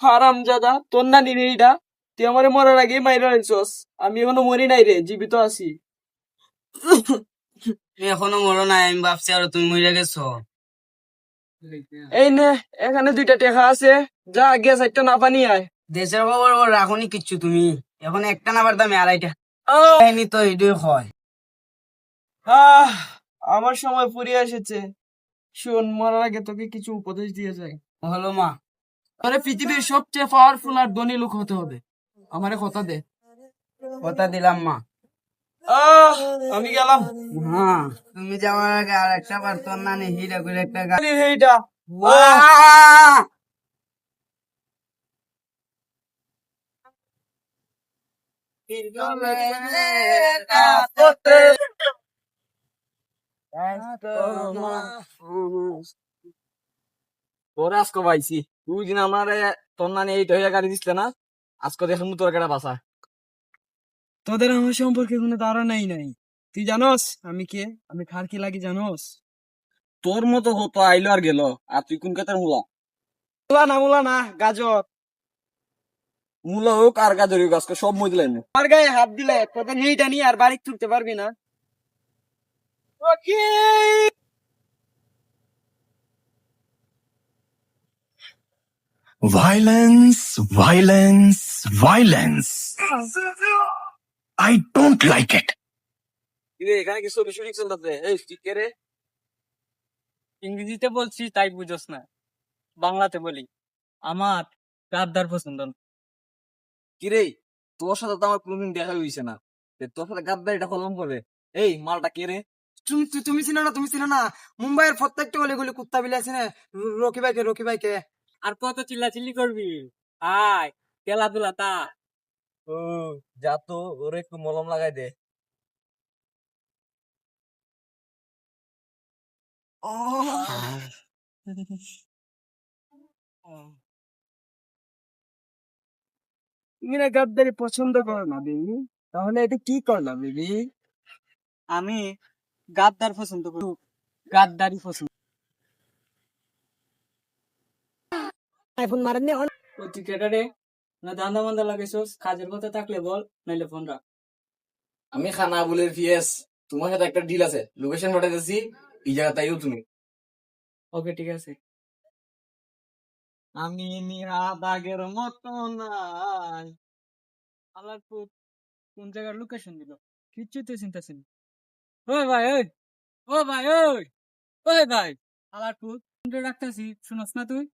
হারামজাদা, তোর নানি রে এইটা। তুই আমারে মরার আগে মাইরা লাইছস। আমি এখনো মরি নাই রে, জীবিত আছি। তুমি এখনো মরো নাই, আমি ভাবছি আর তুমি মরে গেছো। এই নে, এখানে 2টা টাকা আছে। যা গিয়া 4টা না পানি আয়। দেশের খবর রাখনি কিচ্ছু তুমি, এখন একটা নাবার দামে আড়াইটা আহ কাহিনী তো এটাই হয়। আহ, আমার সময় ফুরিয়ে এসেছে। শোন, মরার আগে তোকে কিছু উপদেশ দিয়ে যাই। হলো মা। আরে পৃথিবীর সবচেয়ে পাওয়ারফুল আর ধনী লোক হতে হবে। আমারে কথা দে। কথা দিলাম মা। আহ, আমি গেলাম। হ্যাঁ, তুমি যাওয়ার আগে আর একটা বার তোর নানি হিরা করে একটা গান। এইটা তোরে আজকে পাইছি। তুই দিন আমারে তোর নানি এইটা হইয়া গাড়ি দিছিলে না, আজকে দেখুন তোর কেটা বাসা। তোদের আমার সম্পর্কে কোনো ধারণাই নাই। তুই জানোস আমি কে? আমি খার কি লাগি জানোস? তোর মতো হতো আইলো আর গেল, আর তুই কোন কেতার মুলা? মুলা না, গাজর। মুলা হোক আর গাজর হোক, আজকে সব মই দিলেন। আমার গায়ে হাত দিলে তোদের এইটা নিয়ে আর বাড়ি তুলতে পারবি না। ওকে। Violence, violence, violence. I don't like it. এখানে কি ছবি শুটিং চলতেছে? এই তুই কে রে? ইংরেজিতে বলছি তাই বুঝোস না, বাংলাতে বলি। আমার গাদ্দার পছন্দ না। কি রে, তোর সাথে তো আমার কোনদিন দেখা হইছে না, তোর সাথে গাদ্দারিটা হলাম করে। এই মালটা কে রে? তুমি চিনো না, তুমি চিনো না? মুম্বাইয়ের প্রত্যেকটা অলিগলি কুত্তা বিলে আছে না। রকি ভাইকে। আর কত চিল্লাচিল্লি করবি? আয়, খেলাধুলা তা। ও, যা তো, ওরে একটু মলম লাগাই দে। তুমি না গাদ্দারি পছন্দ করো না বেবি, তাহলে এটা কি করলাম বেবি? আমি গাদ্দার পছন্দ করি, গাদ্দারি পছন্দ। আইফোন মারেন নি? ও তুই কেটা রে? না ধান্দা মান্দা লাগাইছস? কাজের কথা থাকলে বল, নাইলে ফোন রাখ। আমি খানা বলে পিএস, তোমার সাথে একটা ডিল আছে, লোকেশন পাঠাই দিচ্ছি, এই জায়গাটাইও তুমি। ওকে ঠিক আছে। আমি নিহাদ আগের মতো নাই। আলারপুর কোন জায়গার লোকেশন দিল? কিচ্ছু তো চিন্তাছি না। ওই ভাই ওই, ও ভাই ওই, ওই ভাই, আলারপুর কোন রাখতেছি, শুনস না তুই?